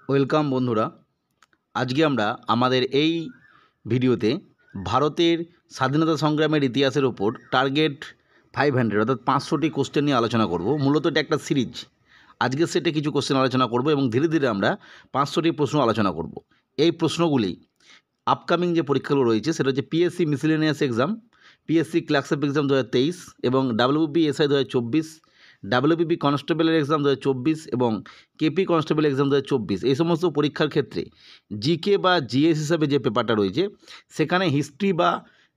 Welcome বন্ধুরা। আজকে আমরা আমাদের এই ভিডিওতে ভারতের স্বাধীনতা সংগ্রামের ইতিহাসের ওপর টার্গেট 500 অর্থাৎ 500টি কোশ্চেন নিয়ে আলোচনা করব। মূলত এটা একটা সিরিজ। আজকের সেটে কিছু কোশ্চেন আলোচনা করব এবং ধীরে ধীরে আমরা 500টি প্রশ্ন আলোচনা করব। এই প্রশ্নগুলি আপকামিং যে পরীক্ষাগুলো রয়েছে সেটা হচ্ছে PSC miscellaneous exam, PSC clerkship exam 2023 এবং ডাব্লিউবিএসআই 2024, ডাব্লিউবিপি কনস্টেবলের এক্সাম 2024 এবং কেপি কনস্টেবল এক্সাম 2024। এই সমস্ত পরীক্ষার ক্ষেত্রে জিকে বা জিএস হিসাবে যে পেপারটা রয়েছে সেখানে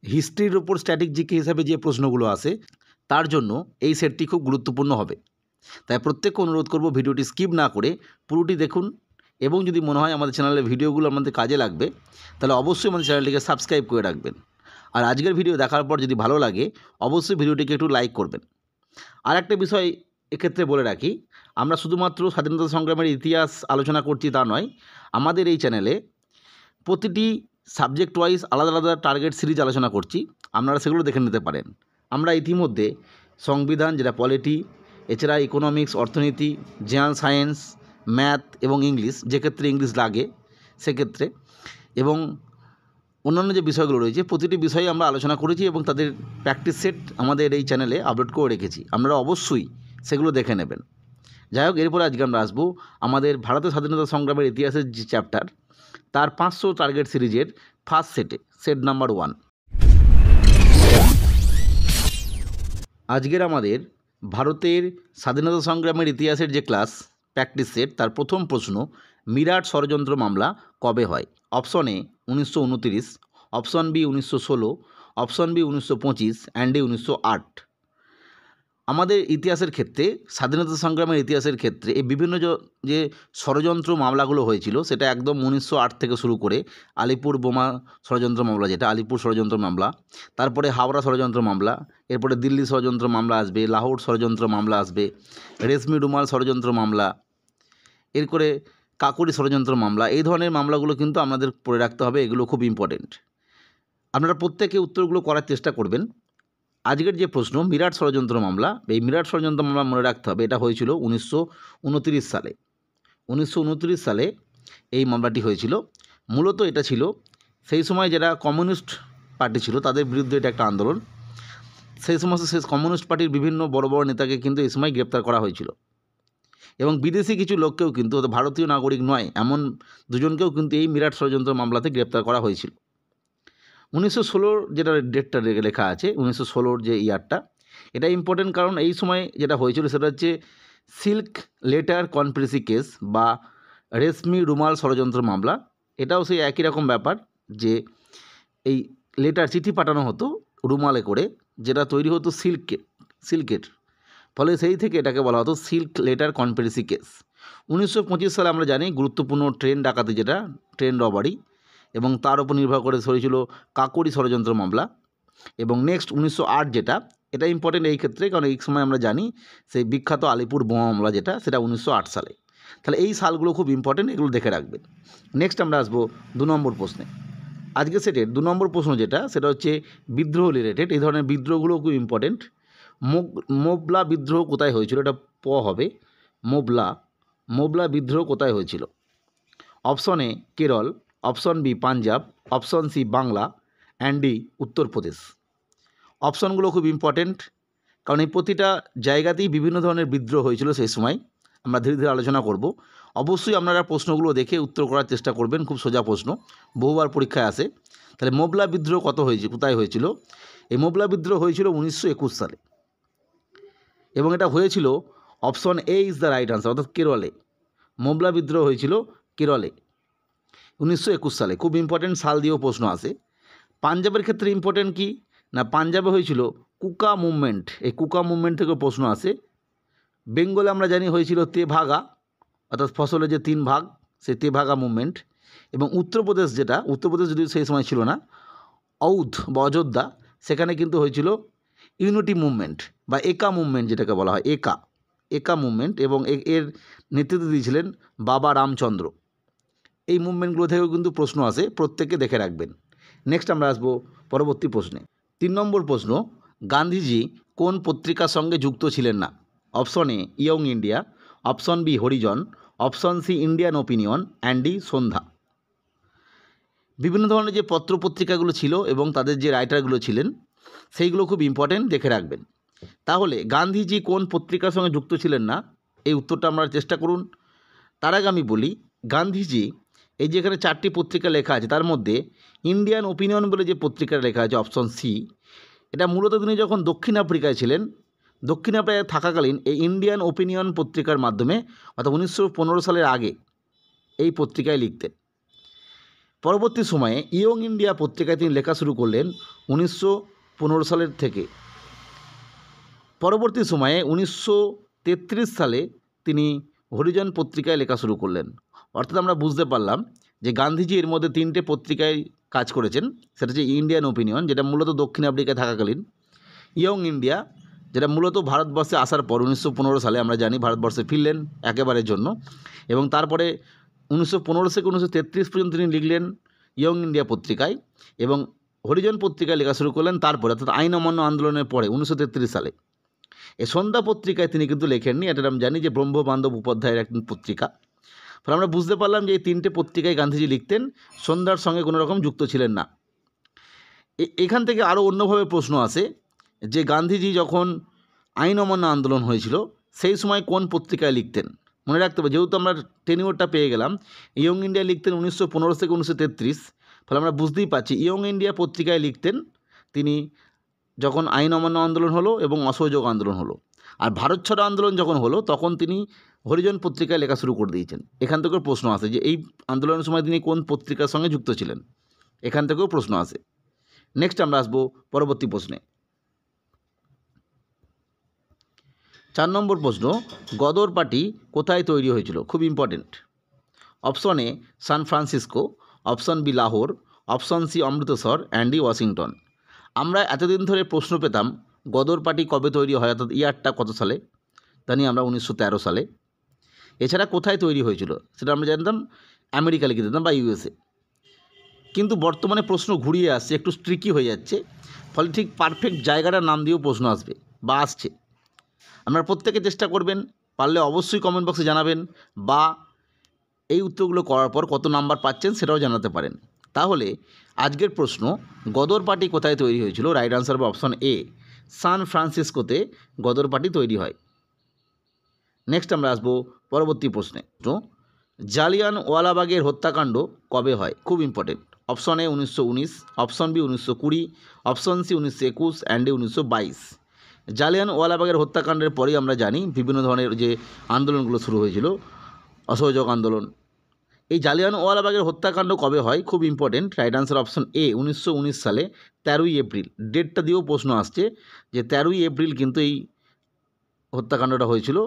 হিস্ট্রির ওপর স্ট্যাটিক জিকে হিসাবে যে প্রশ্নগুলো আসে তার জন্য এই সেটটি খুব গুরুত্বপূর্ণ হবে। তাই প্রত্যেককে অনুরোধ করব ভিডিওটি স্কিপ না করে পুরোটি দেখুন এবং যদি মনে হয় আমাদের চ্যানেলের ভিডিওগুলো আমাদের কাজে লাগবে তাহলে অবশ্যই আমাদের চ্যানেলটিকে সাবস্ক্রাইব করে রাখবেন। আর আজকের ভিডিও দেখার পর যদি ভালো লাগে অবশ্যই ভিডিওটিকে একটু লাইক করবেন। আর একটা বিষয় এক্ষেত্রে বলে রাখি, আমরা শুধুমাত্র স্বাধীনতা সংগ্রামের ইতিহাস আলোচনা করছি তা নয়, আমাদের এই চ্যানেলে প্রতিটি সাবজেক্ট ওয়াইজ আলাদা আলাদা টার্গেট সিরিজ আলোচনা করছি, আপনারা সেগুলো দেখে নিতে পারেন। আমরা ইতিমধ্যে সংবিধান যেটা পলিটি, এছাড়া ইকোনমিক্স, অর্থনীতি, জেনারেল সায়েন্স, ম্যাথ এবং ইংলিশ, যে ক্ষেত্রে ইংলিশ লাগে সেক্ষেত্রে, এবং অন্যান্য যে বিষয়গুলো রয়েছে প্রতিটি বিষয়ে আমরা আলোচনা করেছি এবং তাদের প্র্যাকটিস সেট আমাদের এই চ্যানেলে আপলোড করে রেখেছি। আপনারা অবশ্যই সেগুলো দেখে নেবেন। যাই হোক, এরপরে আজকে আমরা আসবো আমাদের ভারতের স্বাধীনতা সংগ্রামের ইতিহাসের যে চ্যাপ্টার তার 500 টার্গেট সিরিজের ফার্স্ট সেটে, সেট নাম্বার 1। আজকের আমাদের ভারতের স্বাধীনতা সংগ্রামের ইতিহাসের যে ক্লাস প্র্যাকটিস সেট তার প্রথম প্রশ্ন, মিরাট ষড়যন্ত্র মামলা কবে হয়? Option A 1929, option B 1916, option B 1925 and D 1908। আমাদের ইতিহাসের ক্ষেত্রে, স্বাধীনতা সংগ্রামের ইতিহাসের ক্ষেত্রে এই বিভিন্ন যে ষড়যন্ত্র মামলাগুলো হয়েছিল সেটা একদম 1908 থেকে শুরু করে আলিপুর বোমা ষড়যন্ত্র মামলা, যেটা আলিপুর ষড়যন্ত্র মামলা, তারপরে হাওড়া ষড়যন্ত্র মামলা, এরপরে দিল্লি ষড়যন্ত্র মামলা আসবে, লাহোর ষড়যন্ত্র মামলা আসবে, রেশমি রুমাল ষড়যন্ত্র মামলা, এরপরে কাকুরি ষড়যন্ত্র মামলা। এই ধরনের মামলাগুলো কিন্তু আমাদের পড়ে রাখতে হবে, এগুলো খুব ইম্পর্টেন্ট। আপনারা প্রত্যেকে উত্তরগুলো করার চেষ্টা করবেন। আজকের যে প্রশ্ন মিরাট ষড়যন্ত্র মামলা, এই মিরাট ষড়যন্ত্র মামলা মনে রাখতে হবে এটা হয়েছিল 1929 সালে। 1929 সালে এই মামলাটি হয়েছিল। মূলত এটা ছিল সেই সময় যারা কমিউনিস্ট পার্টি ছিল তাদের বিরুদ্ধে এটা একটা আন্দোলন। সেই সমস্ত কমিউনিস্ট পার্টির বিভিন্ন বড় বড় নেতাকে কিন্তু এই সময় গ্রেপ্তার করা হয়েছিল এবং বিদেশি কিছু লোককেও কিন্তু, ভারতীয় নাগরিক নয় এমন দুজনকেও কিন্তু এই মিরাট ষড়যন্ত্র মামলাতে গ্রেপ্তার করা হয়েছিল। 1916 যেটা ডেটটা লেখা আছে, 1916 যে ইয়ারটা, এটা ইম্পর্টেন্ট কারণ এই সময় যেটা হয়েছিল সেটা হচ্ছে সিল্ক লেটার কনস্পিরেসি কেস বা রেশমি রুমাল ষড়যন্ত্র মামলা। এটাও সেই একই রকম ব্যাপার যে এই লেটার চিঠি পাঠানো হতো রুমালে করে, যেটা তৈরি হতো সিল্কের, ফলে সেই থেকে এটাকে বলা হতো সিল্ক লেটার কনস্পিরেসি কেস। 1925 সালে আমরা জানি গুরুত্বপূর্ণ ট্রেন ডাকাতি, যেটা ট্রেন রবারি, এবং তার উপর নির্ভর করে হয়েছিল কাকুরি ষড়যন্ত্র মামলা। এবং নেক্সট 1908 যেটা, এটা ইম্পর্টেন্ট এই ক্ষেত্রে কারণ এই সময় আমরা জানি সেই বিখ্যাত আলিপুর বোমা মামলা, যেটা সেটা 1908 সালে। তাহলে এই সালগুলো খুব ইম্পর্টেন্ট, এগুলো দেখে রাখবেন। নেক্সট আমরা আসবো 2 নম্বর প্রশ্নে। আজকে সেটের 2 নম্বর প্রশ্ন যেটা, সেটা হচ্ছে বিদ্রোহ রিলেটেড। এই ধরনের বিদ্রোহগুলো খুব ইম্পর্টেন্ট। মোবলা বিদ্রোহ কোথায় হয়েছিল? এটা প হবে, মোবলা বিদ্রোহ কোথায় হয়েছিল? Option A Kerala, option B Punjab, option C Bangla and D Uttar Pradesh. অপশনগুলো খুব ইম্পর্টেন্ট কারণ এই প্রতিটা জায়গাতেই বিভিন্ন ধরনের বিদ্রোহ হয়েছিল সেই সময়। আমরা ধীরে ধীরে আলোচনা করব। অবশ্যই আপনারা প্রশ্নগুলো দেখে উত্তর করার চেষ্টা করবেন, খুব সোজা প্রশ্ন, বহুবার পরীক্ষায় আসে। তাহলে মোবলা বিদ্রোহ কোথায় হয়েছিল? এই মোবলা বিদ্রোহ হয়েছিল 1921 সালে এবং এটা হয়েছিল, option A is the right answer, অর্থাৎ কেরলে। মোবলা বিদ্রোহ হয়েছিল কেরলে 1921 সালে। খুব ইম্পর্টেন্ট, সাল দিয়েও প্রশ্ন আসে। পাঞ্জাবের ক্ষেত্রে ইম্পর্টেন্ট কি না, পাঞ্জাবে হয়েছিল কুকা মুভমেন্ট, এই কুকা মুভমেন্ট থেকে প্রশ্ন আসে। বেঙ্গলে আমরা জানি হয়েছিল তেভাগা, অর্থাৎ ফসলের যে 3 ভাগ, সেই তেভাগা মুভমেন্ট। এবং উত্তরপ্রদেশ যদিও সেই সময় ছিল না, অউধ বা অযোধ্যা, সেখানে কিন্তু হয়েছিল ইউনিটি মুভমেন্ট বা একা মুভমেন্ট, যেটাকে বলা হয় একা মুভমেন্ট, এবং এর নেতৃত্ব দিয়েছিলেন বাবা রামচন্দ্র। এই মুভমেন্টগুলো থেকেও কিন্তু প্রশ্ন আসে, প্রত্যেকে দেখে রাখবেন। নেক্সট আমরা আসবো পরবর্তী প্রশ্নে। 3 নম্বর প্রশ্ন, গান্ধীজি কোন পত্রিকার সঙ্গে যুক্ত ছিলেন না? Option A Young India, option B Harijan, option C Indian Opinion, and D Sandhya. বিভিন্ন ধরনের যে পত্রপত্রিকাগুলো ছিল এবং তাদের যে রাইটারগুলো ছিলেন সেইগুলো খুব ইম্পর্টেন্ট, দেখে রাখবেন। তাহলে গান্ধীজি কোন পত্রিকার সঙ্গে যুক্ত ছিলেন না, এই উত্তরটা আমরা চেষ্টা করুন। তার আগে আমি বলি, গান্ধীজি এই যে এখানে 4টি পত্রিকা লেখা আছে তার মধ্যে ইন্ডিয়ান ওপিনিয়ন বলে যে পত্রিকাটা লেখা আছে অপশন সি, এটা মূলত তিনি যখন দক্ষিণ আফ্রিকায় ছিলেন, দক্ষিণ আফ্রিকায় থাকাকালীন এই ইন্ডিয়ান ওপিনিয়ন পত্রিকার মাধ্যমে অর্থাৎ 1915 সালের আগে এই পত্রিকায় লিখতেন। পরবর্তী সময়ে ইয়ং ইন্ডিয়া পত্রিকায় তিনি লেখা শুরু করলেন 1915 সালের থেকে। পরবর্তী সময়ে 1933 সালে তিনি হরিজন পত্রিকায় লেখা শুরু করলেন। অর্থাৎ আমরা বুঝতে পারলাম যে গান্ধীজি এর মধ্যে 3টে পত্রিকায় কাজ করেছেন। সেটা হচ্ছে ইন্ডিয়ান ওপিনিয়ন, যেটা মূলত দক্ষিণ আফ্রিকায় থাকাকালীন; ইয়ং ইন্ডিয়া, যেটা মূলত ভারতবর্ষে আসার পর 1915 সালে আমরা জানি ভারতবর্ষে ফিরলেন একেবারের জন্য, এবং তারপরে 1915 থেকে 1933 পর্যন্ত তিনি লিখলেন ইয়ং ইন্ডিয়া পত্রিকায়, এবং হরিজন পত্রিকায় লেখা শুরু করলেন তারপরে, অর্থাৎ আইন অমান্য আন্দোলনের পরে 1933 সালে। এই সন্ধ্যা পত্রিকায় তিনি কিন্তু লেখেননি, এটা আমরা জানি যে ব্রহ্মবান্ধব উপাধ্যায়ের একটি পত্রিকা। ফলে আমরা বুঝতে পারলাম যে এই 3টে পত্রিকায় গান্ধীজি লিখতেন, সন্ধ্যার সঙ্গে কোনো রকম যুক্ত ছিলেন না। এখান থেকে আরও অন্যভাবে প্রশ্ন আসে যে গান্ধীজি যখন আইন অমান্য আন্দোলন হয়েছিল সেই সময় কোন পত্রিকায় লিখতেন। মনে রাখতে হবে, যেহেতু আমরা টেনিওরটা পেয়ে গেলাম, ইয়ং ইন্ডিয়া লিখতেন 1915 থেকে 1933, ফলে আমরা বুঝতেই পারছি ইয়ং ইন্ডিয়া পত্রিকায় লিখতেন তিনি যখন আইন অমান্য আন্দোলন হলো এবং অসহযোগ আন্দোলন হলো। আর ভারত ছাড়ো আন্দোলন যখন হলো তখন তিনি হরিজন পত্রিকায় লেখা শুরু করে দিয়েছেন। এখান থেকেও প্রশ্ন আসে যে এই আন্দোলনের সময় তিনি কোন পত্রিকার সঙ্গে যুক্ত ছিলেন, এখান থেকেও প্রশ্ন আসে। নেক্সট আমরা আসবো পরবর্তী প্রশ্নে। 4 নম্বর প্রশ্ন, গদর পার্টি কোথায় তৈরি হয়েছিল? খুব important. Option A San Francisco, option B Lahore, option C Amritsar, and D Washington. আমরা এতদিন ধরে প্রশ্ন পেতাম গদর পার্টি কবে তৈরি হয়, অর্থাৎ ইয়ারটা কত সালে, জানি আমরা 1913 সালে। এছাড়া কোথায় তৈরি হয়েছিল সেটা আমরা জানতাম আমেরিকা লিখে দিতাম বা ইউএসএ। কিন্তু বর্তমানে প্রশ্ন ঘুরিয়ে আসছে, একটু ট্রিকি হয়ে যাচ্ছে, ফলে ঠিক পারফেক্ট জায়গাটার নাম দিয়েও প্রশ্ন আসবে বা আসছে। আপনারা প্রত্যেকে চেষ্টা করবেন, পারলে অবশ্যই কমেন্ট বক্সে জানাবেন, বা এই উত্তরগুলো করার পর কত নাম্বার পাচ্ছেন সেটাও জানাতে পারেন। তাহলে আজকের প্রশ্ন, গদর পার্টি কোথায় তৈরি হয়েছিল? রাইট আনসার হবে option A, San ফ্রান্সিসকোতে Ghadar party তৈরি হয়। নেক্সট আমরা আসবো পরবর্তী প্রশ্নে। জালিয়ানওয়ালাবাগের হত্যাকাণ্ড কবে হয়? খুব important. Option A 1919, option B 1920, option C 1921, and D 1922। জালিয়ানওয়ালাবাগের হত্যাকাণ্ডের পরেই আমরা জানি বিভিন্ন ধরনের যে আন্দোলনগুলো শুরু হয়েছিল, অসহযোগ আন্দোলন। এই জালিয়ানওয়ালাবাগের হত্যাকাণ্ড কবে হয়? খুব important. Right answer option A 1919 সালে 13ই এপ্রিল। ডেটটা দিয়েও প্রশ্ন আসছে যে 13ই এপ্রিল কিন্তু এই হত্যাকাণ্ডটা হয়েছিল।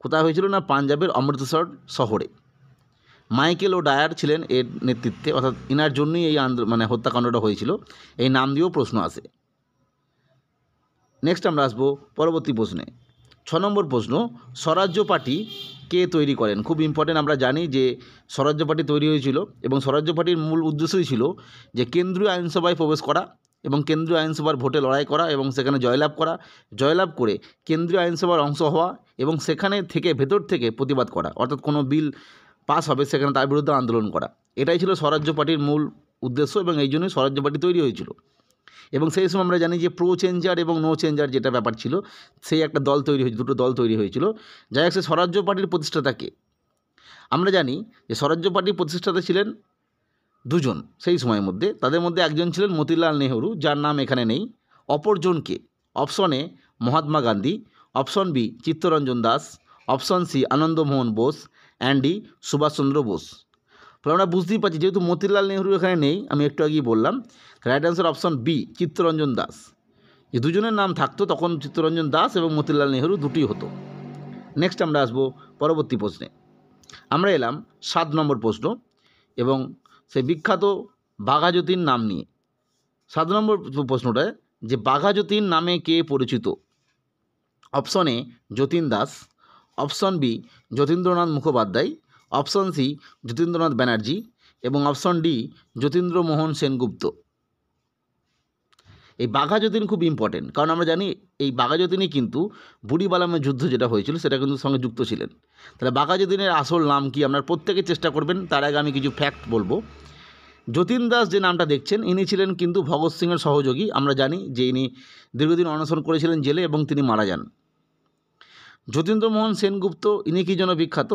কোথায় হয়েছিল না, পাঞ্জাবের অমৃতসর শহরে। মাইকেল ও ডায়ার ছিলেন এর নেতৃত্বে, অর্থাৎ ইনার জন্যই এই হত্যাকাণ্ডটা হয়েছিল। এই নাম দিয়েও প্রশ্ন আসে। নেক্সট আমরা আসবো পরবর্তী প্রশ্নে। 6 নম্বর প্রশ্ন, স্বরাজ্য পার্টি কে তৈরি করেন? খুব ইম্পর্টেন্ট। আমরা জানি যে স্বরাজ্য পার্টি তৈরি হয়েছিল এবং স্বরাজ্য পার্টির মূল উদ্দেশ্যই ছিল যে কেন্দ্রীয় আইনসভায় প্রবেশ করা এবং কেন্দ্রীয় আইনসভার ভোটে লড়াই করা এবং সেখানে জয়লাভ করে কেন্দ্রীয় আইনসভার অংশ হওয়া এবং সেখানে থেকে ভেতর থেকে প্রতিবাদ করা, অর্থাৎ কোনো বিল পাস হবে সেখানে তার বিরুদ্ধে আন্দোলন করা। এটাই ছিল স্বরাজ্য পার্টির মূল উদ্দেশ্য এবং এই জন্যই স্বরাজ্য পার্টি তৈরি হয়েছিল। এবং সেই সময় আমরা জানি যে প্রো চেঞ্জার এবং নো চেঞ্জার যেটা ব্যাপার ছিল, সেই একটা দল তৈরি হয়েছিল, দুটো দল তৈরি হয়েছিল। যাই হোক, সে স্বরাজ্য পার্টির প্রতিষ্ঠাতাকে আমরা জানি যে স্বরাজ্য পার্টির প্রতিষ্ঠাতা ছিলেন দুজন সেই সময়ের মধ্যে। তাদের মধ্যে একজন ছিলেন মতিলাল নেহরু, যার নাম এখানে নেই। অপরজনকে option A Mahatma Gandhi, option B Chittaranjan Das, option C Ananda Mohan Bose, and D Subhas Chandra Bose. ফলে আমরা বুঝতেই পারছি যেহেতু মতিলাল নেহরু এখানে নেই, আমি একটু আগেই বললাম, right answer option B Chittaranjan Das. যে দুজনের নাম থাকতো তখন চিত্তরঞ্জন দাস এবং মতিলাল নেহরু দুটি হতো। নেক্সট আমরা আসবো পরবর্তী প্রশ্নে। আমরা এলাম 7 নম্বর প্রশ্ন এবং সেই বিখ্যাত বাঘাযতীন নাম নিয়ে। 7 নম্বর প্রশ্নটায় যে বাঘাযতীন নামে কে পরিচিত? Option A Jatin Das, option B Jatindranath Mukhopadhyay, option C Jatindranath Banerjee এবং অপশন ডি যতীন্দ্রমোহন সেনগুপ্ত। এই বাঘা যতীন খুব ইম্পর্টেন্ট, কারণ আমরা জানি এই বাঘা যতীনই কিন্তু বুড়িবালামের যুদ্ধ যেটা হয়েছিল সেটা কিন্তু সঙ্গে যুক্ত ছিলেন। তাহলে বাঘা যতীনের আসল নাম কি আপনারা প্রত্যেকে চেষ্টা করবেন। তার আগে আমি কিছু ফ্যাক্ট বলবো। যতীন দাস যে নামটা দেখছেন ইনি ছিলেন কিন্তু ভগৎ সিংয়ের সহযোগী। আমরা জানি যে ইনি দীর্ঘদিন অনশন করেছিলেন জেলে এবং তিনি মারা যান। যতীন্দ্রমোহন সেনগুপ্ত ইনি কী জন্য বিখ্যাত?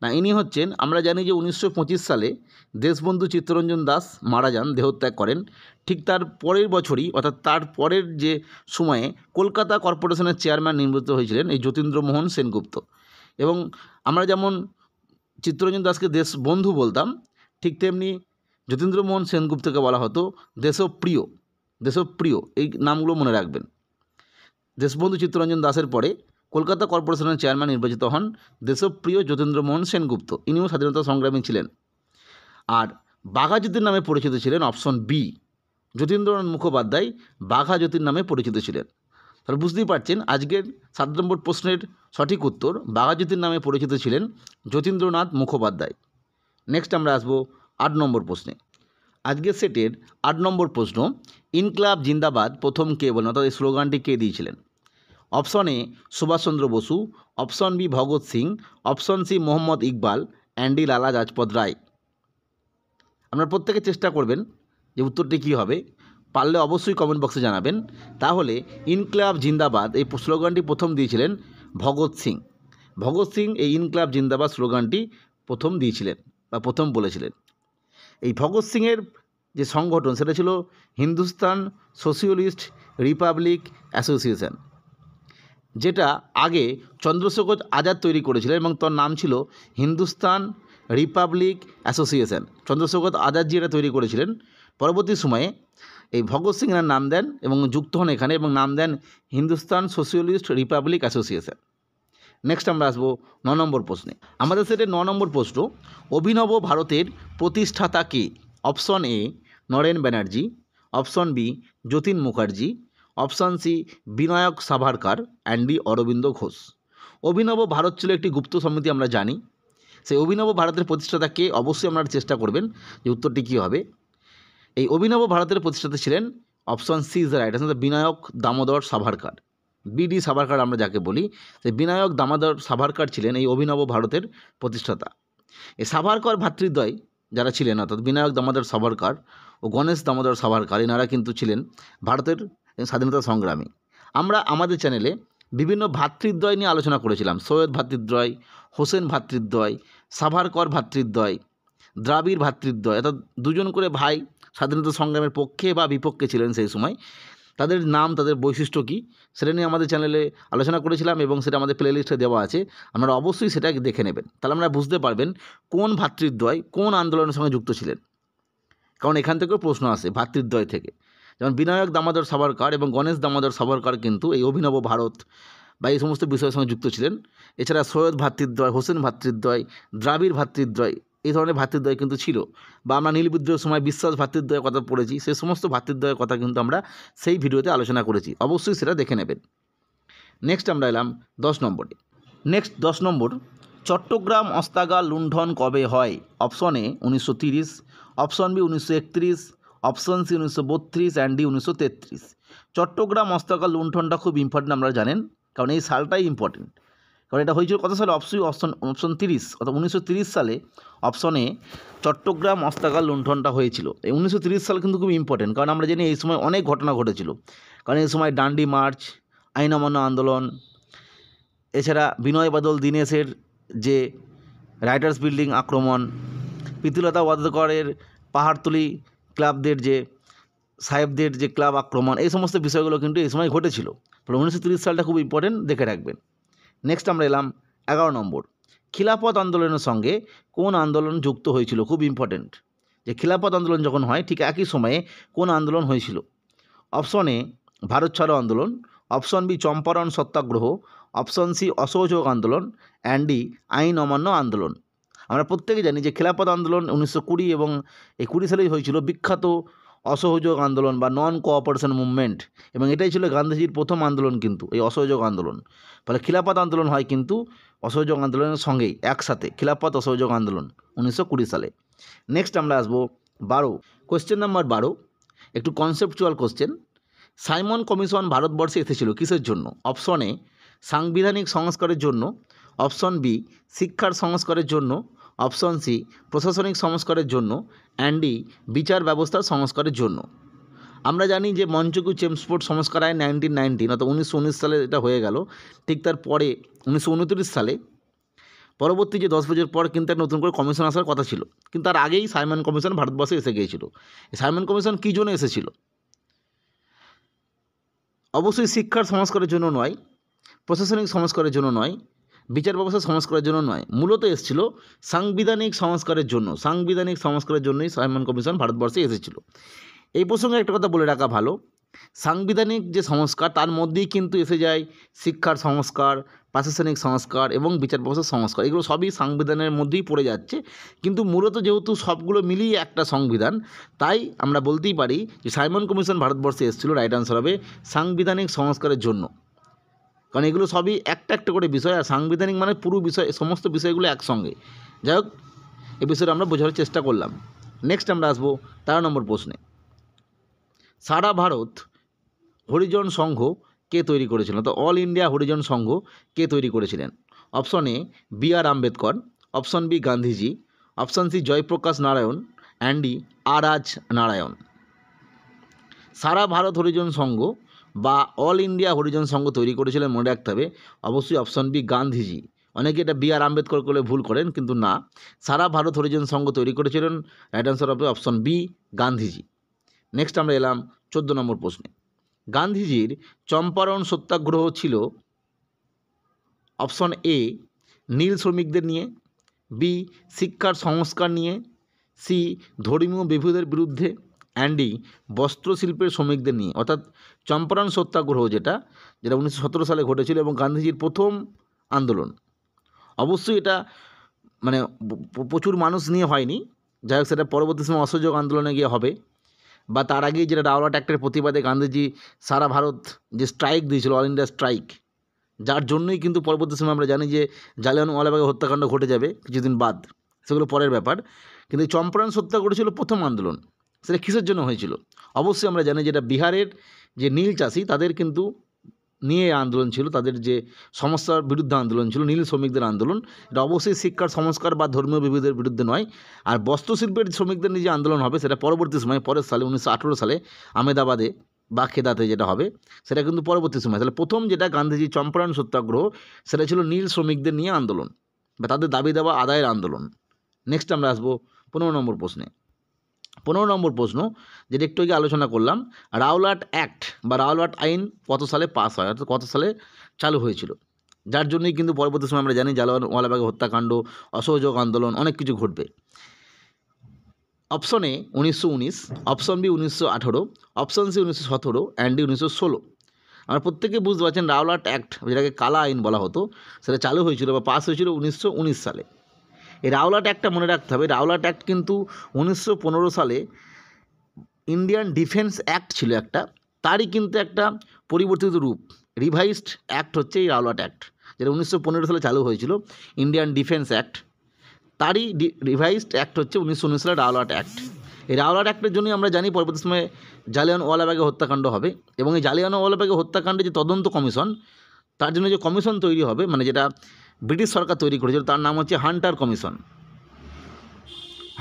না, ইনি হচ্ছেন, আমরা জানি যে 1925 সালে দেশবন্ধু চিত্তরঞ্জন দাস মারা যান, দেহত্যাগ করেন। ঠিক তার পরের বছরই, অর্থাৎ তার পরের যে সময়ে কলকাতা কর্পোরেশনের চেয়ারম্যান নির্বাচিত হয়েছিলেন এই যতীন্দ্রমোহন সেনগুপ্ত। এবং আমরা যেমন চিত্তরঞ্জন দাসকে দেশবন্ধু বলতাম, ঠিক তেমনি যতীন্দ্রমোহন সেনগুপ্তকে বলা হতো দেশপ্রিয়। দেশপ্রিয় এই নামগুলো মনে রাখবেন। দেশবন্ধু চিত্তরঞ্জন দাসের পরে কলকাতা কর্পোরেশনের চেয়ারম্যান নির্বাচিত হন দেশপ্রিয় যতীন্দ্রমোহন সেনগুপ্ত। ইনিও স্বাধীনতা সংগ্রামী ছিলেন। আর বাঘা যতীন নামে পরিচিত ছিলেন অপশন বি, যতীন্দ্রনাথ মুখোপাধ্যায় বাঘা যতীন নামে পরিচিত ছিলেন। তাহলে বুঝতেই পারছেন আজকের 7 নম্বর প্রশ্নের সঠিক উত্তর বাঘা যতীন নামে পরিচিত ছিলেন যতীন্দ্রনাথ মুখোপাধ্যায়। নেক্সট আমরা আসবো 8 নম্বর প্রশ্নে। আজকের সেটের 8 নম্বর প্রশ্ন, ইনকলাব জিন্দাবাদ প্রথম কে বলেন, অর্থাৎ এই স্লোগানটি কে দিয়েছিলেন? Option A Subhas Chandra Bose, option B Bhagat Singh, option C Mohammad Iqbal, and D Lala Lajpat রায়। আপনারা প্রত্যেকে চেষ্টা করবেন যে উত্তরটি কী হবে, পারলে অবশ্যই কমেন্ট বক্সে জানাবেন। তাহলে ইনকলাব জিন্দাবাদ এই স্লোগানটি প্রথম দিয়েছিলেন ভগৎ সিং। ভগৎ সিং এই ইনকলাব জিন্দাবাদ স্লোগানটি প্রথম দিয়েছিলেন বা প্রথম বলেছিলেন। এই ভগৎ সিংয়ের যে সংগঠন সেটা ছিল হিন্দুস্তান সোশিয়ালিস্ট রিপাবলিক অ্যাসোসিয়েশন, যেটা আগে চন্দ্রশেখর আজাদ তৈরি করেছিলেন এবং তার নাম ছিল হিন্দুস্তান রিপাবলিক অ্যাসোসিয়েশন। চন্দ্রশেখর আজাদজি এটা তৈরি করেছিলেন। পরবর্তী সময়ে এই ভগৎ সিং এর নাম দেন এবং যুক্ত হন এখানে এবং নাম দেন Hindustan Socialist Republic Association. Next আমরা আসবো 9 নম্বর প্রশ্নে। আমাদের সেটের 9 নম্বর প্রশ্ন, অভিনব ভারতের প্রতিষ্ঠাতা কে? Option A Naren Banerjee, option B Jatin Mukherjee, option C Vinayak Savarkar, and D Aurobindo Ghosh. Abhinav Bharat ছিল একটি গুপ্ত সমিতি, আমরা জানি। সেই অভিনব ভারতের প্রতিষ্ঠাতা কে? অবশ্যই আপনারা চেষ্টা করবেন যে উত্তরটি কী হবে। এই অভিনব ভারতের প্রতিষ্ঠাতা ছিলেন option C is the right answer, Vinayak Damodar Savarkar. V D Savarkar আমরা যাকে বলি, সেই বিনায়ক দামোদর সাভারকার ছিলেন এই অভিনব ভারতের প্রতিষ্ঠাতা। এই সাভারকর ভ্রাতৃদ্বয় যারা ছিলেন, অর্থাৎ বিনায়ক দামোদর সাভারকার ও গণেশ দামোদর সাভারকার, এনারা কিন্তু ছিলেন ভারতের স্বাধীনতা সংগ্রামী। আমরা আমাদের চ্যানেলে বিভিন্ন ভ্রাতৃদ্বয় নিয়ে আলোচনা করেছিলাম, সৈয়দ ভ্রাতৃদ্বয়, হোসেন ভ্রাতৃদ্বয়, সাভারকর ভ্রাতৃদ্বয়, দ্রাবিড় ভ্রাতৃদ্বয়, অর্থাৎ দুজন করে ভাই স্বাধীনতা সংগ্রামের পক্ষে বা বিপক্ষে ছিলেন সেই সময়। তাদের নাম, তাদের বৈশিষ্ট্য কী সেটা নিয়ে আমাদের চ্যানেলে আলোচনা করেছিলাম এবং সেটা আমাদের প্লেলিস্টে দেওয়া আছে, আপনারা অবশ্যই সেটা দেখে নেবেন। তাহলে আপনারা বুঝতে পারবেন কোন ভ্রাতৃদ্বয় কোন আন্দোলনের সঙ্গে যুক্ত ছিলেন, কারণ এখান থেকেও প্রশ্ন আসে ভ্রাতৃদ্বয় থেকে। যেমন বিনায়ক দামোদর সাভারকর এবং গণেশ দামোদর সাভারকর কিন্তু এই অভিনব ভারত বা এই সমস্ত বিষয়ের সঙ্গে যুক্ত ছিলেন। এছাড়া সৈয়দ ভ্রাতৃদ্বয়, হোসেন ভ্রাতৃদ্বয়, দ্রাবিড় ভ্রাতৃদ্বয়, এই ধরনের ভ্রাতৃদ্বয় কিন্তু ছিল। বা আমরা নীল বিদ্রোহের সময় বিশ্বাস ভ্রাতৃদ্বয়ের কথা পড়েছি, সেই সমস্ত ভ্রাতৃদ্বয়ের কথা কিন্তু আমরা সেই ভিডিওতে আলোচনা করেছি, অবশ্যই সেটা দেখে নেবেন। নেক্সট আমরা এলাম 10 নম্বরে। নেক্সট 10 নম্বর, চট্টগ্রাম অস্ত্রাগার লুণ্ঠন কবে হয়? Option A 1930, option B 1931, option C 1932, and D 1933। Chittagong অস্ত্রাগার লুণ্ঠনটা খুব ইম্পর্টেন্ট, আপনারা জানেন, কারণ এই সালটাই ইম্পর্টেন্ট। কারণ এটা হয়েছিল কত সালে? অপশন 30, অর্থাৎ 1930 সালে অপশন এ চট্টগ্রাম অস্ত্রাগার লুণ্ঠনটা হয়েছিল। এই 1930 সাল কিন্তু খুব ইম্পর্টেন্ট, কারণ আমরা জানি এই সময় অনেক ঘটনা ঘটেছিল। কারণ এই সময় ডান্ডি মার্চ, আইন অমান্য আন্দোলন, এছাড়া বিনয় বাদল দীনেশের যে রাইটার্স বিল্ডিং আক্রমণ, প্রীতিলতা ওয়াদ্দেদারের পাহাড়তলি ক্লাবদের যে সাহেবদের যে ক্লাব আক্রমণ, এই সমস্ত বিষয়গুলো কিন্তু এই সময় ঘটেছিল। ফলে 1930 সালটা খুব ইম্পর্টেন্ট, দেখে রাখবেন। নেক্সট আমরা এলাম 11 নম্বর, খিলাফত আন্দোলনের সঙ্গে কোন আন্দোলন যুক্ত হয়েছিল? খুব ইম্পর্টেন্ট যে খিলাফত আন্দোলন যখন হয় ঠিক একই সময়ে কোন আন্দোলন হয়েছিল? অপশন এ ভারত ছাড়ো আন্দোলন, অপশন বি চম্পারণ সত্যাগ্রহ, অপশন সি অসহযোগ আন্দোলন, অ্যান্ড ডি আইন অমান্য আন্দোলন। আমরা প্রত্যেকে জানি যে খিলাফত আন্দোলন 1920 এবং এই 20 সালেই হয়েছিল বিখ্যাত অসহযোগ আন্দোলন বা নন কোঅপারেশন মুভমেন্ট, এবং এটাই ছিল গান্ধীজির প্রথম আন্দোলন কিন্তু এই অসহযোগ আন্দোলন। ফলে খিলাফত আন্দোলন হয় কিন্তু অসহযোগ আন্দোলনের সঙ্গেই একসাথে, খিলাফত অসহযোগ আন্দোলন 1920 সালে। নেক্সট আমরা আসবো 12, কোয়েশ্চেন নাম্বার 12, একটু কনসেপচুয়াল কোশ্চেন। সাইমন কমিশন ভারতবর্ষে এসেছিল কিসের জন্য? অপশন এ সাংবিধানিক সংস্কারের জন্য, অপশন বি শিক্ষার সংস্কারের জন্য, অপশন সি প্রশাসনিক সংস্কারের জন্য, অ্যান্ড ডি বিচার ব্যবস্থার সংস্কারের জন্য। আমরা জানি যে মঞ্চকু চেমস্ফোর্ড সংস্কার আইন 1919 অর্থাৎ 1919 সালে এটা হয়ে গেল। ঠিক তার পরে 1929 সালে পরবর্তী যে 10 বছর পর কিন্তু একটা নতুন করে কমিশন আসার কথা ছিল, কিন্তু তার আগেই সাইমন কমিশন ভারতবর্ষে এসে গিয়েছিল। এই সাইমন কমিশন কী জন্য এসেছিল? অবশ্যই শিক্ষার সংস্কারের জন্য নয়, প্রশাসনিক সংস্কারের জন্য নয়, বিচার ব্যবস্থা সংস্কারের জন্য নয়, মূলত এসেছিল সাংবিধানিক সংস্কারের জন্য। সাংবিধানিক সংস্কারের জন্যই সাইমন কমিশন ভারতবর্ষে এসেছিল। এই প্রসঙ্গে একটা কথা বলে রাখা ভালো, সাংবিধানিক যে সংস্কার তার মধ্যেই কিন্তু এসে যায় শিক্ষার সংস্কার, প্রশাসনিক সংস্কার এবং বিচার ব্যবস্থার সংস্কার। এগুলো সবই সংবিধানের মধ্যেই পড়ে যাচ্ছে, কিন্তু মূলত যেহেতু সবগুলো মিলিয়ে একটা সংবিধান, তাই আমরা বলতেই পারি যে সাইমন কমিশন ভারতবর্ষে এসেছিল রাইট আনসার হবে সাংবিধানিক সংস্কারের জন্য। কারণ এগুলো সবই একটা একটা করে বিষয়, আর সাংবিধানিক মানে পুরো বিষয়, সমস্ত বিষয়গুলো একসঙ্গে। যাই হোক, এই বিষয়টা আমরা বোঝার চেষ্টা করলাম। নেক্সট আমরা আসবো 13 নম্বর প্রশ্নে। সারা ভারত হরিজন সংঘ কে তৈরি করেছিলেন? তো অল ইন্ডিয়া হরিজন সংঘ কে তৈরি করেছিলেন? Option A B R Ambedkar, option B Gandhiji, option C Jayaprakash Narayan, and D আর আজ নারায়ণ। সারা ভারত হরিজন সংঘ বা অল ইন্ডিয়া হরিজন সংঘ তৈরি করেছিলেন, মনে রাখতে হবে অবশ্যই অপশন বি গান্ধীজি। অনেকে এটা বি আর আম্বেদকর করলে ভুল করেন, কিন্তু না, সারা ভারত হরিজন সংঘ তৈরি করেছিলেন রাইট আনসার হবে অপশন বি গান্ধীজি। নেক্সট আমরা এলাম 14 নম্বর প্রশ্নে। গান্ধীজির চম্পারণ সত্যাগ্রহ ছিল অপশন এ নীল শ্রমিকদের নিয়ে, বি শিক্ষার সংস্কার নিয়ে, সি ধর্মীয় বিভেদের বিরুদ্ধে, অ্যান্ড ডি বস্ত্রশিল্পের শ্রমিকদের নিয়ে। অর্থাৎ চম্পারণ সত্যাগ্রহ যেটা 1917 সালে ঘটেছিল এবং গান্ধীজির প্রথম আন্দোলন। অবশ্যই এটা মানে প্রচুর মানুষ নিয়ে হয়নি, যাই হোক সেটা পরবর্তী সময় অসহযোগ আন্দোলনে গিয়ে হবে, বা তার আগেই যেটা রাওলাট অ্যাক্টের প্রতিবাদে গান্ধীজি সারা ভারত যে স্ট্রাইক দিয়েছিল, অল ইন্ডিয়া স্ট্রাইক, যার জন্যই কিন্তু পরবর্তী সময় আমরা জানি যে জালিয়ানওয়ালাবাগের হত্যাকাণ্ড ঘটে যাবে কিছুদিন বাদ, সেগুলো পরের ব্যাপার। কিন্তু চম্পারণ সত্যাগ্রহ ছিল প্রথম আন্দোলন। সেটা কিসের জন্য হয়েছিল? অবশ্যই আমরা জানি যেটা বিহারের যে নীল চাষি তাদের কিন্তু নিয়ে আন্দোলন ছিল, তাদের যে সমস্যার বিরুদ্ধে আন্দোলন ছিল, নীল শ্রমিকদের আন্দোলন। এটা অবশ্যই শিক্ষার সংস্কার বা ধর্মীয় বিভেদের বিরুদ্ধে নয়। আর বস্ত্রশিল্পের শ্রমিকদের নিয়ে যে আন্দোলন হবে সেটা পরবর্তী সময়, পরের সালে 1918 সালে আহমেদাবাদে বা খেদাতে যেটা হবে, সেটা কিন্তু পরবর্তী সময়। তাহলে প্রথম যেটা গান্ধীজি চম্পারণ সত্যাগ্রহ, সেটা ছিল নীল শ্রমিকদের নিয়ে আন্দোলন বা তাদের দাবি দাবা আদায়ের আন্দোলন। নেক্সট আমরা আসবো 15 নম্বর প্রশ্নে। 15 নম্বর প্রশ্ন, যেটা একটু আগে আলোচনা করলাম, রাওলাট অ্যাক্ট বা রাওলাট আইন কত সালে পাস হয়, অর্থাৎ কত সালে চালু হয়েছিল, যার জন্যই কিন্তু পরবর্তী সময় আমরা জানি জালিয়ানওয়ালাবাগের হত্যাকাণ্ড, অসহযোগ আন্দোলন, অনেক কিছু ঘটবে। Option A 1919, option B 1918, option C 1917, and D 1916। আমরা প্রত্যেকে বুঝতে পারছেন রাওলাট অ্যাক্ট, যেটাকে কালা আইন বলা হতো, সেটা চালু হয়েছিল বা পাস হয়েছিল 1919 সালে। এই রাওলাট অ্যাক্টটা মনে রাখতে হবে, রাওলাট অ্যাক্ট কিন্তু 1915 সালে ইন্ডিয়ান ডিফেন্স অ্যাক্ট ছিল একটা, তারই কিন্তু একটা পরিবর্তিত রূপ, রিভাইজড অ্যাক্ট হচ্ছে এই রাওলাট অ্যাক্ট, যেটা 1915 সালে চালু হয়েছিল ইন্ডিয়ান ডিফেন্স অ্যাক্ট, তারই রিভাইজড অ্যাক্ট হচ্ছে 1919 সালের রাওলাট অ্যাক্ট। এই রাওলাট অ্যাক্টের জন্যই আমরা জানি পরবর্তী সময়ে জালিয়ানওয়ালাবাগের হত্যাকাণ্ড হবে, এবং এই জালিয়ানওয়ালাবাগের হত্যাকাণ্ডে যে তদন্ত কমিশন, তার জন্য যে কমিশন তৈরি হবে, মানে যেটা ব্রিটিশ সরকার তৈরি করেছিল, তার নাম হচ্ছে হান্টার কমিশন।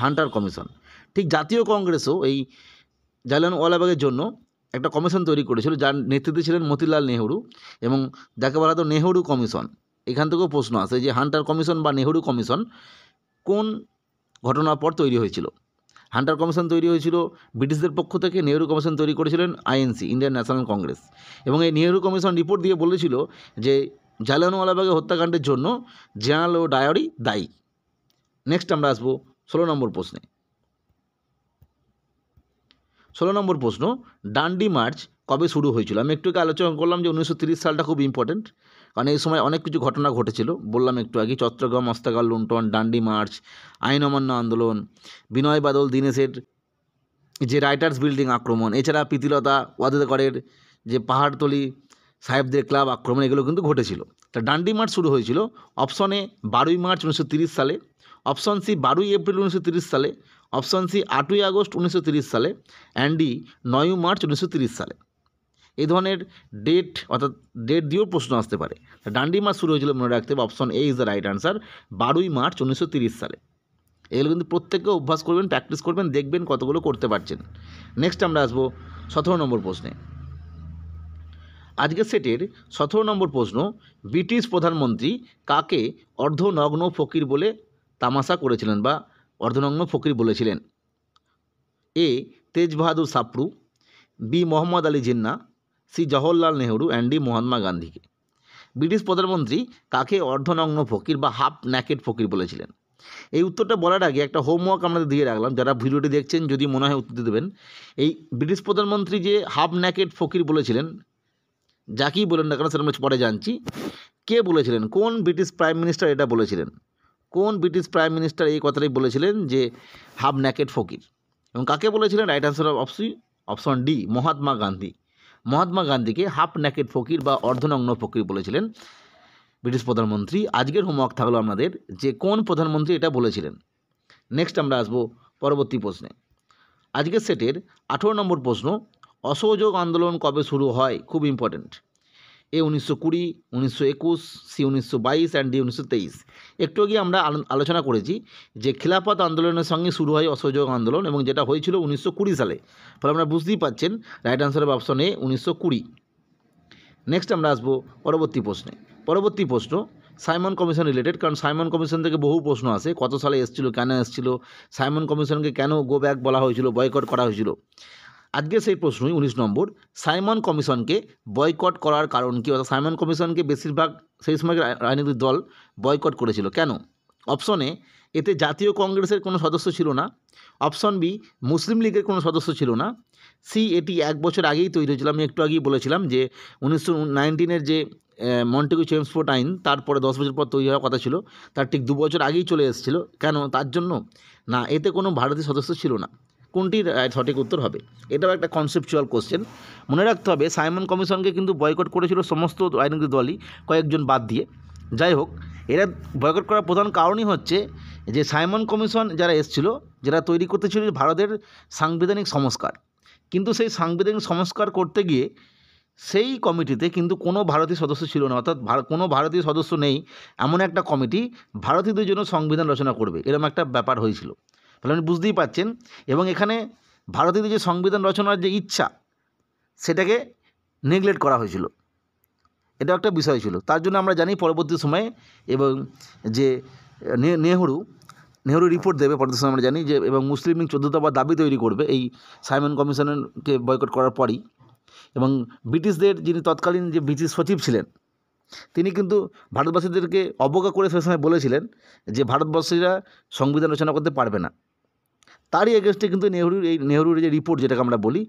Hunter commission. ঠিক জাতীয় কংগ্রেসও এই জালিয়ানওয়ালাবাগের জন্য একটা কমিশন তৈরি করেছিল, যার নেতৃত্বে ছিলেন মতিলাল নেহরু, এবং যাকে বলা হতো নেহরু কমিশন। এখান থেকেও প্রশ্ন আসে যে হান্টার কমিশন বা নেহরু কমিশন কোন ঘটনার পর তৈরি হয়েছিল। হান্টার কমিশন তৈরি হয়েছিল ব্রিটিশদের পক্ষ থেকে, নেহরু কমিশন তৈরি করেছিলেন আইএনসি, ইন্ডিয়ান ন্যাশনাল কংগ্রেস। এবং এই নেহরু কমিশন রিপোর্ট দিয়ে বলেছিল যে জালিয়ানওয়ালাবাগের হত্যাকাণ্ডের জন্য জেনারেল ও ডায়ারি দায়ী। নেক্সট আমরা আসবো 16 নম্বর প্রশ্নে। 16 নম্বর প্রশ্ন, ডান্ডি মার্চ কবে শুরু হয়েছিল? আমি একটু আগে আলোচনা করলাম যে 1930 সালটা খুব ইম্পর্টেন্ট, কারণ এই সময় অনেক কিছু ঘটনা ঘটেছিল। বললাম একটু আগে, চট্টগ্রাম অস্ত্রাগার লুণ্ঠন, ডান্ডি মার্চ, আইন অমান্য আন্দোলন, বিনয় বাদল দীনেশের যে রাইটার্স বিল্ডিং আক্রমণ, এছাড়া প্রীতিলতা ওয়াদ্দেদারের যে পাহাড়তলি সাহেবদের ক্লাব আক্রমণ, এগুলো কিন্তু ঘটেছিল। তা ডান্ডি মার্চ শুরু হয়েছিল অপশন এ 12ই মার্চ 1930 সালে, অপশন সি 12ই এপ্রিল 1930 সালে, অপশন সি 8ই আগস্ট 1930 সালে, অ্যান্ড ডি 9ই মার্চ 1930 সালে। এই ধরনের ডেট অর্থাৎ ডেট দিয়েও প্রশ্ন আসতে পারে। ডান্ডি মার্চ শুরু হয়েছিল মনে রাখতে হবে, option A is the right answer, 12ই মার্চ 1930 সালে। এগুলো কিন্তু প্রত্যেককে অভ্যাস করবেন, প্র্যাকটিস করবেন, দেখবেন কতগুলো করতে পারছেন। নেক্সট আমরা আসবো 17 নম্বর প্রশ্নে। আজকের সেটের 17 নম্বর প্রশ্ন, ব্রিটিশ প্রধানমন্ত্রী কাকে অর্ধনগ্ন ফকির বলে তামাশা করেছিলেন বা অর্ধনগ্ন ফকির বলেছিলেন? A Tej Bahadur Sapru, B Mohammad Ali Jinnah, C Jawaharlal Nehru and D Mahatma গান্ধীকে। ব্রিটিশ প্রধানমন্ত্রী কাকে অর্ধনগ্ন ফকির বা হাফ ন্যাকেড ফকির বলেছিলেন? এই উত্তরটা বলার আগে একটা হোমওয়ার্ক আমরা দিয়ে রাখলাম, যারা ভিডিওটি দেখছেন যদি মনে হয় উত্তর দেবেন। এই ব্রিটিশ প্রধানমন্ত্রী যে হাফ ন্যাকেড ফকির বলেছিলেন, যাকেই বলেন না কেন সেটা আমরা পরে জানছি, কে বলেছিলেন, কোন ব্রিটিশ প্রাইম মিনিস্টার এটা বলেছিলেন? কোন ব্রিটিশ প্রাইম মিনিস্টার এই কথাটাই বলেছিলেন যে হাফ ন্যাকেড ফকির, এবং কাকে বলেছিলেন? Right answer option D, Mahatma Gandhi. Mahatma গান্ধীকে হাফ ন্যাকেড ফকির বা অর্ধনগ্ন ফকির বলেছিলেন ব্রিটিশ প্রধানমন্ত্রী। আজকের হোমওয়ার্ক থাকলো আমাদের যে কোন প্রধানমন্ত্রী এটা বলেছিলেন। নেক্সট আমরা আসবো পরবর্তী প্রশ্নে। আজকের সেটের 18 নম্বর প্রশ্ন, অসহযোগ আন্দোলন কবে শুরু হয়? খুব important. A 1920, 1921, C 1922 and D 1923। একটু আগে আমরা আলোচনা করেছি যে খিলাফত আন্দোলনের সঙ্গে শুরু হয় অসহযোগ আন্দোলন, এবং যেটা হয়েছিল 1920 সালে। ফলে আমরা বুঝতেই পাচ্ছেন রাইট আনসার হবে অপশন এ, 1920। নেক্সট আমরা আসবো পরবর্তী প্রশ্নে। পরবর্তী প্রশ্ন সাইমন কমিশন রিলেটেড, কারণ সাইমন কমিশন থেকে বহু প্রশ্ন আসে, কত সালে এসেছিল, কেন এসেছিল, সাইমন কমিশনকে কেন গো ব্যাক বলা হয়েছিল, বয়কট করা হয়েছিল। আজকে সেই প্রশ্নই 19 নম্বর, সাইমন কমিশনকে বয়কট করার কারণ কী? অর্থাৎ সাইমন কমিশনকে বেশিরভাগ সেই সময় রাজনৈতিক দল বয়কট করেছিল কেন? অপশন এ, এতে জাতীয় কংগ্রেসের কোনো সদস্য ছিল না। অপশন বি, মুসলিম লীগের কোনো সদস্য ছিল না। সি, এটি 1 বছর আগেই তৈরি হয়েছিল। আমি একটু আগেই বলেছিলাম যে 1919 যে মন্টেগু চেমসফোর্ড আইন, তারপরে 10 বছর পর তৈরি হওয়ার কথা ছিল, তার ঠিক 2 বছর আগেই চলে এসেছিল। কেন? তার জন্য না, এতে কোনো ভারতীয় সদস্য ছিল না। কোনটির সঠিক উত্তর হবে? এটাও একটা কনসেপচুয়াল কোশ্চেন। মনে রাখতে হবে সাইমন কমিশনকে কিন্তু বয়কট করেছিল সমস্ত রাজনৈতিক দলই, কয়েকজন বাদ দিয়ে। যাই হোক, এরা বয়কট করার প্রধান কারণই হচ্ছে যে সাইমন কমিশন যারা এসেছিল, যারা তৈরি করতে ছিল ভারতের সাংবিধানিক সংস্কার, কিন্তু সেই সাংবিধানিক সংস্কার করতে গিয়ে সেই কমিটিতে কিন্তু কোনো ভারতীয় সদস্য ছিল না। অর্থাৎ কোনো ভারতীয় সদস্য নেই এমন একটা কমিটি ভারতীয়দের জন্য সংবিধান রচনা করবে, এরকম একটা ব্যাপার হয়েছিল। তাহলে আপনি বুঝতেই পাচ্ছেন। এবং এখানে ভারতীয়দের যে সংবিধান রচনার যে ইচ্ছা, সেটাকে নেগলেক্ট করা হয়েছিল, এটা একটা বিষয় ছিল। তার জন্য আমরা জানি পরবর্তী সময়ে এবং যে নেহরু রিপোর্ট দেবে পরবর্তী সময়, আমরা জানি যে, এবং মুসলিম লীগ 14 দফা দাবি তৈরি করবে এই সাইমন কমিশনকে বয়কট করার পরই। এবং ব্রিটিশদের যিনি তৎকালীন যে ব্রিটিশ সচিব ছিলেন, তিনি কিন্তু ভারতবাসীদেরকে অবজ্ঞা করে সে সময় বলেছিলেন যে ভারতবাসীরা সংবিধান রচনা করতে পারবে না। তারই এগেনস্টে কিন্তু নেহরুর যে রিপোর্ট, যেটাকে আমরা বলি,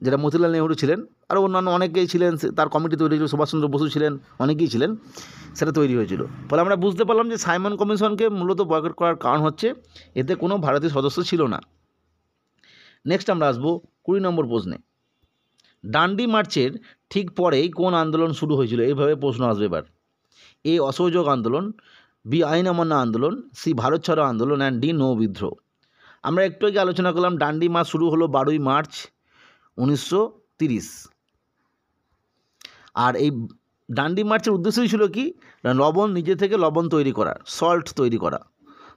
যেটা মতিলাল নেহরু ছিলেন, আর অন্যান্য অনেকেই ছিলেন, তার কমিটি তৈরি হয়েছিল, সুভাষচন্দ্র বসু ছিলেন, অনেকেই ছিলেন, সেটা তৈরি হয়েছিল। ফলে আমরা বুঝতে পারলাম যে সাইমন কমিশনকে মূলত বয়কট করার কারণ হচ্ছে এতে কোনো ভারতীয় সদস্য ছিল না। নেক্সট আমরা আসবো 20 নম্বর প্রশ্নে। ডান্ডি মার্চের ঠিক পরেই কোন আন্দোলন শুরু হয়েছিল? এইভাবে প্রশ্ন আসবে এবার। এ অসহযোগ আন্দোলন, বি আইন অমান্য আন্দোলন, সি ভারত ছাড়ো আন্দোলন অ্যান্ড ডি নৌ বিদ্রোহ। আমরা একটু আগে আলোচনা করলাম ডান্ডি মার্চ শুরু হলো 12ই মার্চ 1930। আর এই ডান্ডি মার্চের উদ্দেশ্যই ছিল কি? লবণ, নিজে থেকে লবণ তৈরি করা, সল্ট তৈরি করা।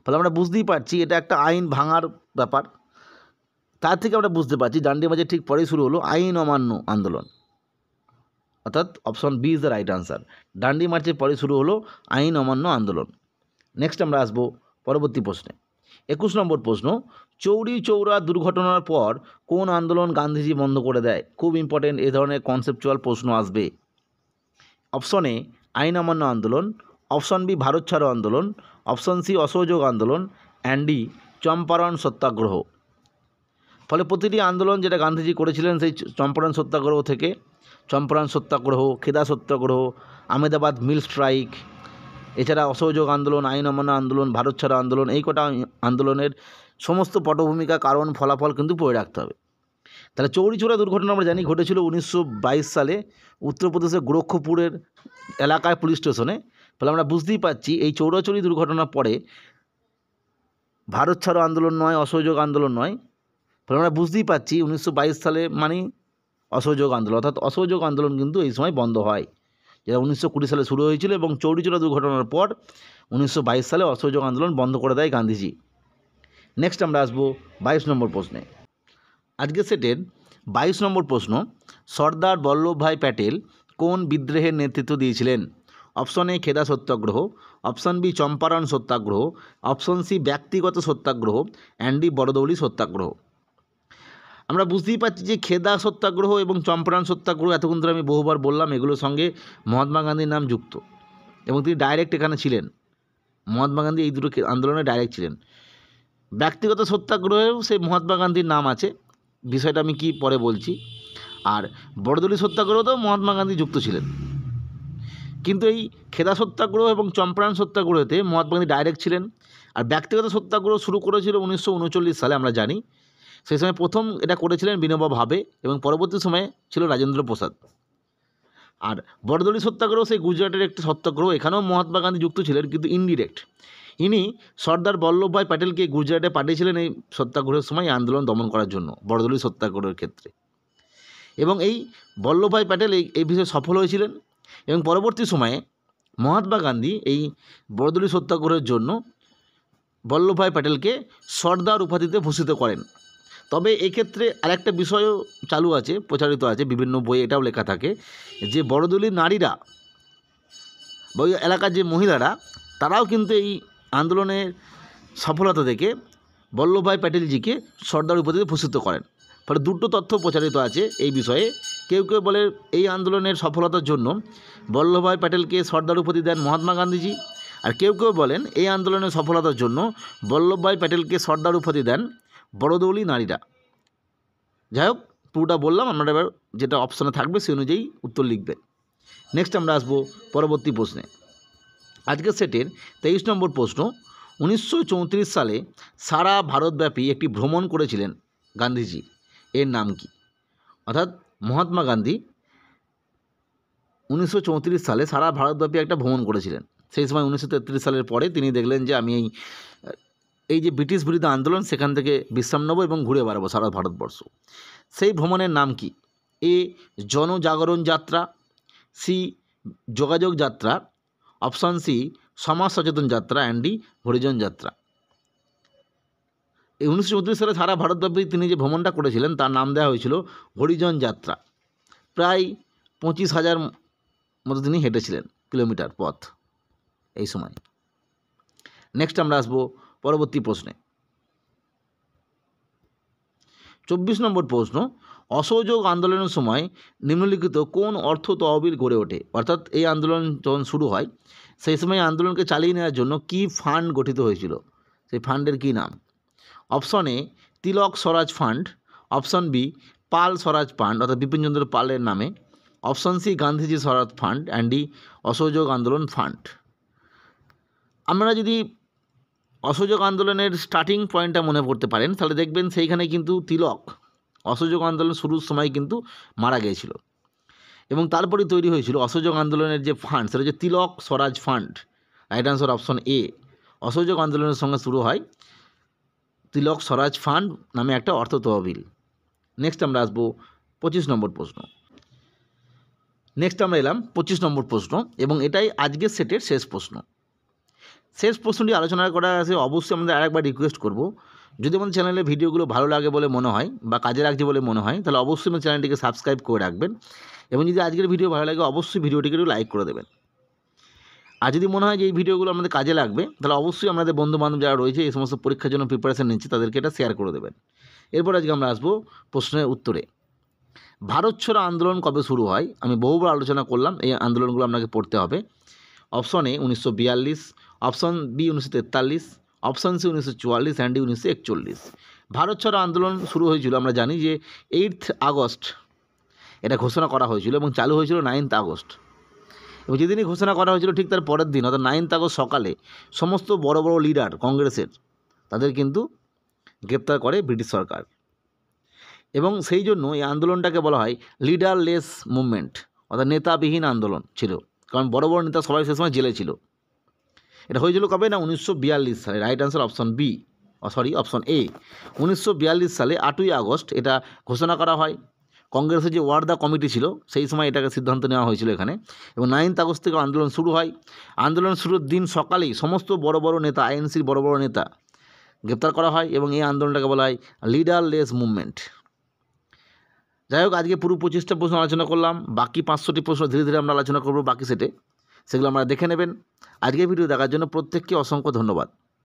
ফলে আমরা বুঝতেই পারছি এটা একটা আইন ভাঙার ব্যাপার। তার থেকে আমরা বুঝতে পারছি ডান্ডি মার্চের ঠিক পরেই শুরু হলো আইন অমান্য আন্দোলন, অর্থাৎ option B is the right answer. Dandi মার্চের পরে শুরু হলো আইন অমান্য আন্দোলন। নেক্সট আমরা আসবো পরবর্তী প্রশ্নে। 21 নম্বর প্রশ্ন, চৌরি চৌরা দুর্ঘটনার পর কোন আন্দোলন গান্ধীজি বন্ধ করে দেয়? খুব ইম্পর্টেন্ট, এ ধরনের কনসেপচুয়াল প্রশ্ন আসবে। অপশন এ আইন অমান্য আন্দোলন, অপশন বি ভারত ছাড়ো আন্দোলন, অপশন সি অসহযোগ আন্দোলন অ্যান্ড ডি চম্পারণ সত্যাগ্রহ। ফলে প্রতিটি আন্দোলন যেটা গান্ধীজি করেছিলেন, সেই চম্পারণ সত্যাগ্রহ থেকে, চম্পারণ সত্যাগ্রহ, খেদা সত্যাগ্রহ, আহমেদাবাদ মিল স্ট্রাইক, এছাড়া অসহযোগ আন্দোলন, আইন অমান্য আন্দোলন, ভারত ছাড়ো আন্দোলন, এই কটা আন্দোলনের সমস্ত পটভূমিকা, কারণ, ফলাফল কিন্তু পড়ে রাখতে হবে। তাহলে চৌরি চৌরা দুর্ঘটনা আমরা জানি ঘটেছিল 1922 সালে উত্তরপ্রদেশের গোরক্ষপুরের এলাকায় পুলিশ স্টেশনে। ফলে আমরা বুঝতেই পারছি এই চৌরাচৌরি দুর্ঘটনার পরে ভারত ছাড়ো আন্দোলন নয়, অসহযোগ আন্দোলন নয়। ফলে আমরা বুঝতেই পারছি 1922 সালে মানে অসহযোগ আন্দোলন, অর্থাৎ অসহযোগ আন্দোলন কিন্তু এই সময় বন্ধ হয়, যেটা 1920 সালে শুরু হয়েছিল এবং চৌরিচৌরা দুর্ঘটনার পর 1922 সালে অসহযোগ আন্দোলন বন্ধ করে দেয় গান্ধীজি। নেক্সট আমরা আসবো 22 নম্বর প্রশ্নে। আজকের সেটের 22 নম্বর প্রশ্ন, সর্দার বল্লভভাই প্যাটেল কোন বিদ্রোহের নেতৃত্ব দিয়েছিলেন? অপশন এ খেদা সত্যাগ্রহ, অপশন বি চম্পারণ সত্যাগ্রহ, অপশন সি ব্যক্তিগত সত্যাগ্রহ, অ্যান্ড ডি বড়দৌলি সত্যাগ্রহ। আমরা বুঝতেই পারছি যে খেদা সত্যাগ্রহ এবং চম্পারণ সত্যাগ্রহ এতক্ষণ ধরে আমি বহুবার বললাম, এগুলোর সঙ্গে মহাত্মা গান্ধীর নাম যুক্ত এবং তিনি ডাইরেক্ট এখানে ছিলেন। মহাত্মা গান্ধী এই দুটো আন্দোলনে ডাইরেক্ট ছিলেন। ব্যক্তিগত সত্যাগ্রহেও সেই মহাত্মা গান্ধীর নাম আছে, বিষয়টা আমি কি পরে বলছি। আর বড়দলি সত্যাগ্রহতেও মহাত্মা গান্ধী যুক্ত ছিলেন, কিন্তু এই খেদা সত্যাগ্রহ এবং চম্পারণ সত্যাগ্রহতে মহাত্মা গান্ধী ডাইরেক্ট ছিলেন। আর ব্যক্তিগত সত্যাগ্রহ শুরু করেছিল 1939 সালে, আমরা জানি। সেই সময় প্রথম এটা করেছিলেন বিনোবা ভাবে এবং পরবর্তী সময়ে ছিল রাজেন্দ্র প্রসাদ। আর বড়দলি সত্যাগ্রহ সেই গুজরাটের একটি সত্যাগ্রহ, এখানেও মহাত্মা গান্ধী যুক্ত ছিলেন, কিন্তু ইনডিরেক্ট। ইনি সর্দার বল্লভভাই প্যাটেলকে গুজরাটে পাঠিয়েছিলেন এই সত্যাগ্রহের সময় আন্দোলন দমন করার জন্য, বড়দলি সত্যাগ্রহের ক্ষেত্রে। এবং এই বল্লভভাই প্যাটেল এই বিষয়ে সফল হয়েছিলেন এবং পরবর্তী সময়ে মহাত্মা গান্ধী এই বড়দলি সত্যাগ্রহের জন্য বল্লভভাই প্যাটেলকে সর্দার উপাধিতে ভূষিত করেন। তবে এক্ষেত্রে আরেকটা বিষয়ও চালু আছে, প্রচারিত আছে, বিভিন্ন বইয়ে এটাও লেখা থাকে যে বড়দলির নারীরা বা ওই এলাকার যে মহিলারা তারাও কিন্তু এই আন্দোলনের সফলতা দেখে বল্লভভাই প্যাটেলজিকে সর্দার উপাধিতে ভূষিত করেন। ফলে দুটো তথ্য প্রচারিত আছে এই বিষয়ে। কেউ কেউ বলে এই আন্দোলনের সফলতার জন্য বল্লভভাই প্যাটেলকে সর্দার উপাধি দেন মহাত্মা গান্ধীজি, আর কেউ কেউ বলেন এই আন্দোলনের সফলতার জন্য বল্লভভাই প্যাটেলকে সর্দার উপাধি দেন বড়দৌলি নারীরা। যাই হোক, পুরোটা বললাম, আপনারা এবার যেটা অপশানে থাকবে সেই অনুযায়ী উত্তর লিখবেন। নেক্সট আমরা আসবো পরবর্তী প্রশ্নে। আজকের সেটের 23 নম্বর প্রশ্ন, 1934 সালে সারা ভারতব্যাপী একটি ভ্রমণ করেছিলেন গান্ধীজি, এর নাম কি? অর্থাৎ মহাত্মা গান্ধী 1934 সালে সারা ভারতব্যাপী একটা ভ্রমণ করেছিলেন। সেই সময় 1933 সালের পরে তিনি দেখলেন যে আমি এই যে ব্রিটিশ বিরোধী আন্দোলন সেখান থেকে বিশ্রাম নেব এবং ঘুরে বেড়াবো সারা ভারতবর্ষ। সেই ভ্রমণের নাম কি? এ জনজাগরণ যাত্রা, সি যোগাযোগ যাত্রা, অপশান সি সমাজ সচেতন যাত্রা, অ্যান্ড ডি হরিজন যাত্রা। এই 1934 সালে সারা ভারতব্যাপী তিনি যে ভ্রমণটা করেছিলেন তার নাম দেওয়া হয়েছিল হরিজন যাত্রা। প্রায় 25,000 মতো তিনি হেঁটেছিলেন কিলোমিটার পথ এই সময়। নেক্সট আমরা আসবো পরবর্তী প্রশ্নে। 24 নম্বর প্রশ্ন, অসহযোগ আন্দোলনের সময় নিম্নলিখিত কোন অর্থ তহবিল গড়ে ওঠে? অর্থাৎ এই আন্দোলন যখন শুরু হয় সেই সময় আন্দোলনকে চালিয়ে নেওয়ার জন্য কি ফান্ড গঠিত হয়েছিল? সেই ফান্ডের কী নাম? Option A Tilak Swaraj fund, option B Pal Swaraj fund অর্থাৎ বিপিনচন্দ্র পালের নামে, option C Gandhiji Swaraj fund, and D অসহযোগ আন্দোলন ফান্ড। আপনারা যদি অসহযোগ আন্দোলনের স্টার্টিং পয়েন্টটা মনে করতে পারেন তাহলে দেখবেন সেইখানে কিন্তু তিলক অসহযোগ আন্দোলন শুরুর সময় কিন্তু মারা গিয়েছিল এবং তারপরেই তৈরি হয়েছিল অসহযোগ আন্দোলনের যে ফান্ড, সেটা হচ্ছে Tilak Swaraj fund. Right answer option A. অসহযোগ আন্দোলনের সঙ্গে শুরু হয় তিলক স্বরাজ ফান্ড নামে একটা অর্থ তহবিল। নেক্সট আমরা আসবো 25 নম্বর প্রশ্ন। নেক্সট আমরা এলাম 25 নম্বর প্রশ্ন এবং এটাই আজকের সেটের শেষ প্রশ্ন। শেষ প্রশ্নটি আলোচনা করার আছে অবশ্যই আমাদের আরেকবার রিকোয়েস্ট করব, যদি আমাদের চ্যানেলে ভিডিওগুলো ভালো লাগে বলে মনে হয় বা কাজে লাগছে বলে মনে হয় তাহলে অবশ্যই আমাদের চ্যানেলটিকে সাবস্ক্রাইব করে রাখবেন এবং যদি আজকের ভিডিও ভালো লাগে অবশ্যই ভিডিওটিকে একটু লাইক করে দেবেন। আর যদি মনে হয় যে এই ভিডিওগুলো আমাদের কাজে লাগবে তাহলে অবশ্যই আমাদের বন্ধুবান্ধব যারা রয়েছে এই সমস্ত পরীক্ষার জন্য প্রিপারেশান নিচ্ছে তাদেরকে এটা শেয়ার করে দেবেন। এরপর আজকে আমরা আসবো প্রশ্নের উত্তরে। ভারত ছাড়ো আন্দোলন কবে শুরু হয়? আমি বহুবার আলোচনা করলাম, এই আন্দোলনগুলো আপনাকে পড়তে হবে। Option A 1942, option B 1943, option C 1944, and D 1941। Bharat ছাড়ো আন্দোলন শুরু হয়েছিল আমরা জানি যে 8 আগস্ট এটা ঘোষণা করা হয়েছিল এবং চালু হয়েছিল 9 আগস্ট। এবং যেদিনই ঘোষণা করা হয়েছিল ঠিক তার পরের দিন অর্থাৎ 9 আগস্ট সকালে সমস্ত বড় বড় লিডার কংগ্রেসের তাদের কিন্তু গ্রেপ্তার করে ব্রিটিশ সরকার এবং সেই জন্য এই আন্দোলনটাকে বলা হয় লিডারলেস মুভমেন্ট অর্থাৎ নেতাবিহীন আন্দোলন ছিল, কারণ বড় বড় নেতা সবাই সে সময় জেলে ছিল। এটা হয়েছিল কবে না 1942 সালে। Right answer option B, option A. 1942 সালে 8ই আগস্ট এটা ঘোষণা করা হয়। কংগ্রেসের যে ওয়ার্দা কমিটি ছিল সেই সময় এটাকে সিদ্ধান্ত নেওয়া হয়েছিল এখানে। এবং 9 আগস্ট থেকে আন্দোলন শুরু হয়। আন্দোলন শুরুর দিন সকালেই সমস্ত বড় বড় নেতা, আইএনসির বড় বড় নেতা গ্রেপ্তার করা হয় এবং এই আন্দোলনটাকে বলা হয় লিডারলেস মুভমেন্ট। যাই হোক, আজকে পুরো 25টা প্রশ্ন আলোচনা করলাম। বাকি 500টি প্রশ্ন ধীরে ধীরে আমরা আলোচনা করব বাকি সেটে, সেগুলো আমরা দেখে নেবেন। আজকের ভিডিও দেখার জন্য প্রত্যেককে অসংখ্য ধন্যবাদ।